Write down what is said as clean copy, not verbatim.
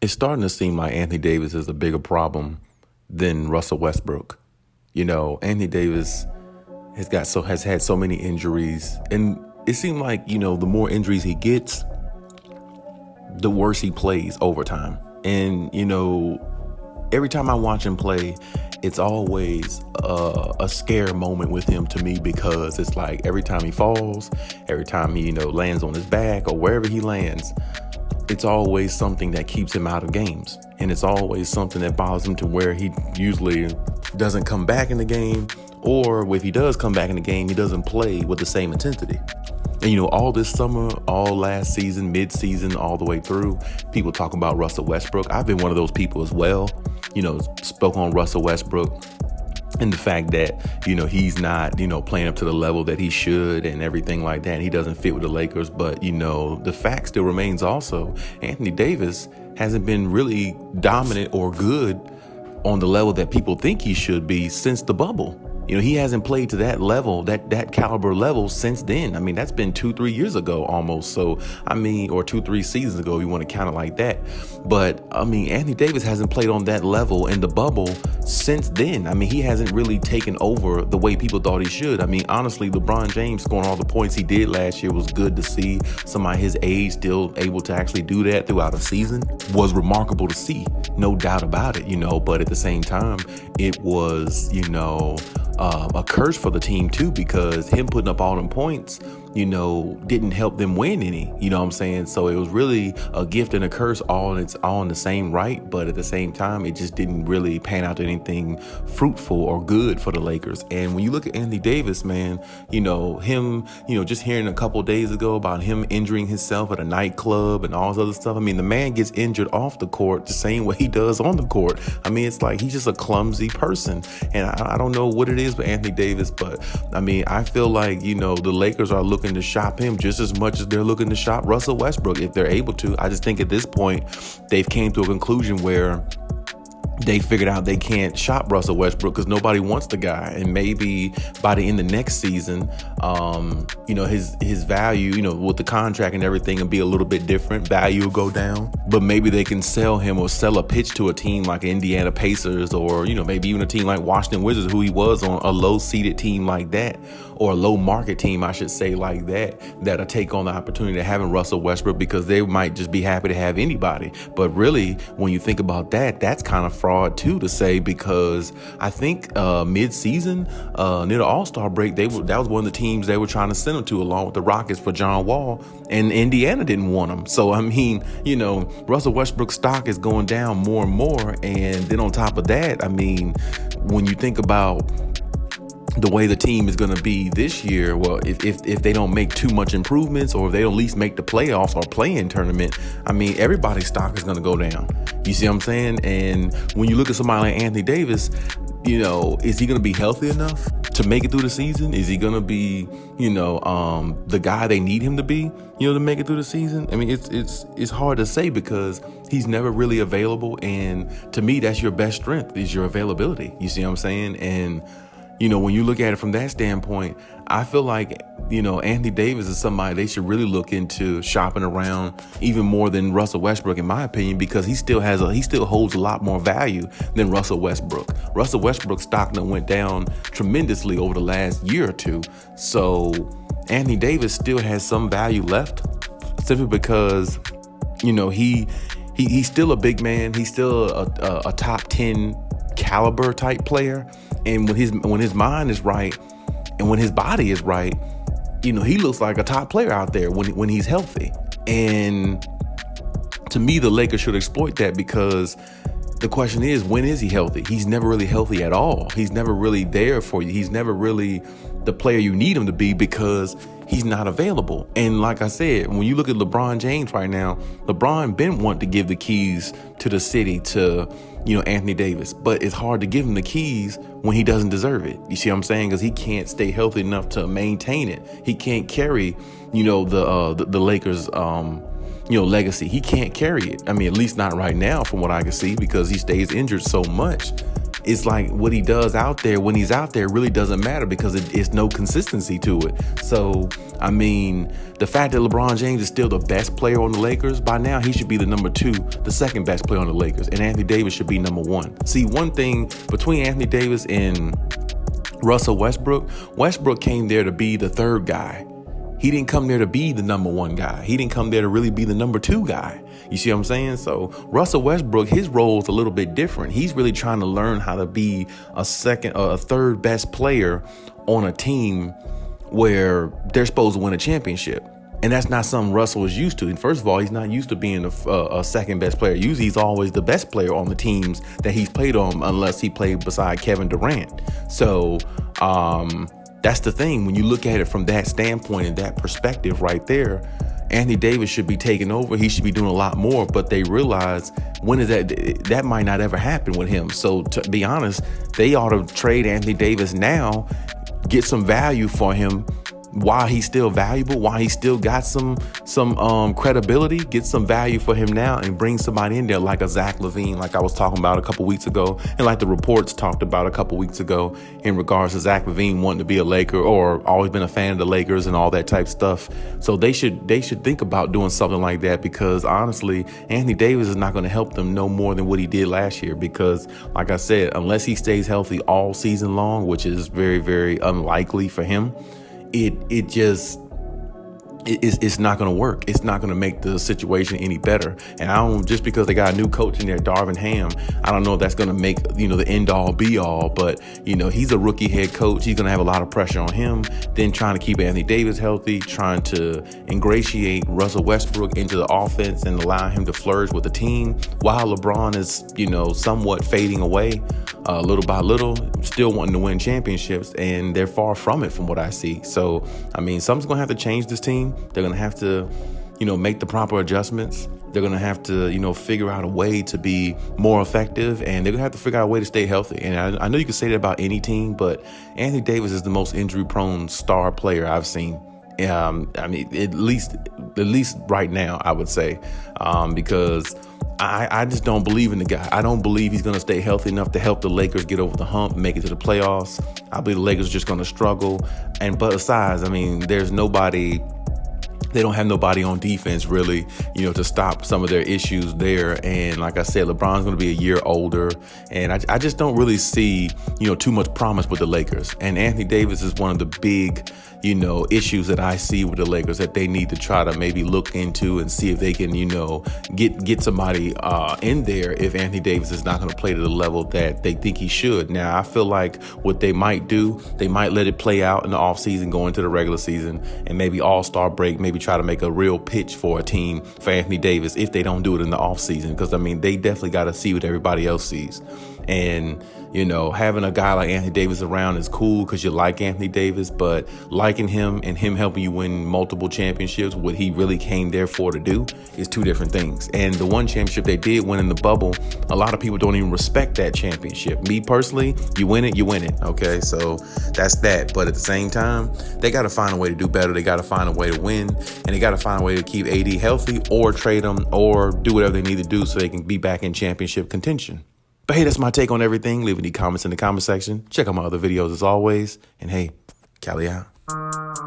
it's starting to seem like Anthony Davis is a bigger problem than Russell Westbrook. Anthony Davis has had so many injuries, and it seemed like, the more injuries he gets, the worse he plays over time. And, every time I watch him play, it's always a scare moment with him to me, because it's like every time he falls, every time he, lands on his back or wherever he lands, it's always something that keeps him out of games. And it's always something that bothers him to where he usually doesn't come back in the game, or if he does come back in the game, he doesn't play with the same intensity. And, all this summer, all last season, mid-season, all the way through, people talking about Russell Westbrook. I've been one of those people as well, spoke on Russell Westbrook and the fact that, he's not, playing up to the level that he should and everything like that. And he doesn't fit with the Lakers. But, the fact still remains also, Anthony Davis hasn't been really dominant or good on the level that people think he should be since the bubble. He hasn't played to that level, that caliber level since then. I mean, that's been 2-3 years ago almost. So, or 2-3 seasons ago, if you want to count it like that. But, Anthony Davis hasn't played on that level in the bubble since then. He hasn't really taken over the way people thought he should. Honestly, LeBron James scoring all the points he did last year was good to see. Somebody his age still able to actually do that throughout a season was remarkable to see. No doubt about it, But at the same time, it was, a curse for the team too, because him putting up all them points, didn't help them win any, So it was really a gift and a curse all in the same right. But at the same time, it just didn't really pan out to anything fruitful or good for the Lakers. And when you look at Anthony Davis, man, him, just hearing a couple days ago about him injuring himself at a nightclub and all this other stuff. The man gets injured off the court the same way he does on the court. It's like he's just a clumsy person. And I don't know what it is with Anthony Davis, but I feel like, the Lakers are looking to shop him just as much as they're looking to shop Russell Westbrook if they're able to. I just think at this point, they've came to a conclusion where they figured out they can't shop Russell Westbrook because nobody wants the guy. And maybe by the end of next season, his value, with the contract and everything, will be a little bit different. Value will go down. But maybe they can sell him or sell a pitch to a team like Indiana Pacers, or, maybe even a team like Washington Wizards, who he was on, a low-seeded team like that, or a low-market team, I should say, like that'll take on the opportunity of having Russell Westbrook, because they might just be happy to have anybody. But really, when you think about that, that's kind of fraud too to say, because I think mid-season, near the All-Star break, that was one of the teams they were trying to send him to, along with the Rockets, for John Wall, and Indiana didn't want him. So Russell Westbrook's stock is going down more and more. And then on top of that, when you think about the way the team is going to be this year, well, if they don't make too much improvements, or if they don't at least make the playoffs or play-in tournament, everybody's stock is going to go down. You see what I'm saying? And when you look at somebody like Anthony Davis, is he going to be healthy enough to make it through the season? Is he going to be, the guy they need him to be, to make it through the season? It's hard to say, because he's never really available. And to me, that's your best strength, is your availability. You see what I'm saying? And when you look at it from that standpoint, I feel like, Anthony Davis is somebody they should really look into shopping around even more than Russell Westbrook, in my opinion, because he still holds a lot more value than Russell Westbrook. Russell Westbrook's stock went down tremendously over the last year or two. So Anthony Davis still has some value left, simply because, he's still a big man. He's still a top 10 caliber type player. And when his mind is right and when his body is right, he looks like a top player out there when he's healthy. And to me, the Lakers should exploit that, because the question is, when is he healthy? He's never really healthy at all. He's never really there for you. He's never really the player you need him to be, because he's not available. And like I said, when you look at LeBron James right now, LeBron been wanting to give the keys to the city to, Anthony Davis, but it's hard to give him the keys when he doesn't deserve it. You see what I'm saying? Because he can't stay healthy enough to maintain it. He can't carry, the Lakers, legacy. He can't carry it. At least not right now, from what I can see, because he stays injured so much. it's like what he does out there when he's out there really doesn't matter because it's no consistency to it. So, I mean, the fact that LeBron James is still the best player on the Lakers, by now he should be the number 2, the second best player on the Lakers, and Anthony Davis should be number 1. See, one thing between Anthony Davis and Russell Westbrook, Westbrook came there to be the third guy. He didn't come there to be the number 1 guy. He didn't come there to really be the number 2 guy. You see what I'm saying? So Russell Westbrook, his role is a little bit different. He's really trying to learn how to be a third best player on a team where they're supposed to win a championship. And that's not something Russell is used to. And first of all, he's not used to being a second best player. Usually he's always the best player on the teams that he's played on, unless he played beside Kevin Durant. So that's the thing. When you look at it from that standpoint and that perspective right there, Anthony Davis should be taking over. He should be doing a lot more, but they realize that might not ever happen with him. So to be honest, they ought to trade Anthony Davis now, get some value for him while he's still valuable, while he still got some credibility, get some value for him now and bring somebody in there like a Zach LaVine, like I was talking about a couple weeks ago, and like the reports talked about a couple weeks ago in regards to Zach LaVine wanting to be a Laker or always been a fan of the Lakers and all that type stuff. So they should think about doing something like that, because honestly, Anthony Davis is not going to help them no more than what he did last year, because like I said, unless he stays healthy all season long, which is very, very unlikely for him, it's not going to work. It's not going to make the situation any better. And just because they got a new coach in there, Darvin Ham, I don't know if that's going to make, the end all be all, but, he's a rookie head coach. He's going to have a lot of pressure on him. Then trying to keep Anthony Davis healthy, trying to ingratiate Russell Westbrook into the offense and allow him to flourish with the team while LeBron is, somewhat fading away little by little, still wanting to win championships. And they're far from it from what I see. So, I mean, something's going to have to change this team. They're going to have to, make the proper adjustments. They're going to have to, figure out a way to be more effective, and they're going to have to figure out a way to stay healthy. And I know you can say that about any team, but Anthony Davis is the most injury-prone star player I've seen. I mean, at least right now, I would say, because I just don't believe in the guy. I don't believe he's going to stay healthy enough to help the Lakers get over the hump, make it to the playoffs. I believe the Lakers are just going to struggle. And besides, I mean, they don't have nobody on defense really, to stop some of their issues there. And like I said, LeBron's going to be a year older. And I just don't really see, too much promise with the Lakers. And Anthony Davis is one of the big, issues that I see with the Lakers that they need to try to maybe look into and see if they can, get somebody in there if Anthony Davis is not going to play to the level that they think he should. Now, I feel like what they might do, they might let it play out in the offseason, go into the regular season, and maybe all-star break, maybe try to make a real pitch for a team for Anthony Davis if they don't do it in the offseason. Because, I mean, they definitely got to see what everybody else sees. And, having a guy like Anthony Davis around is cool because you like Anthony Davis, but liking him and him helping you win multiple championships, what he really came there for to do, is two different things. And the one championship they did win in the bubble, a lot of people don't even respect that championship. Me personally, you win it, okay? So that's that. But at the same time, they got to find a way to do better. They got to find a way to win, and they got to find a way to keep AD healthy or trade him or do whatever they need to do so they can be back in championship contention. But hey, that's my take on everything. Leave any comments in the comment section. Check out my other videos as always. And hey, Khaliis out.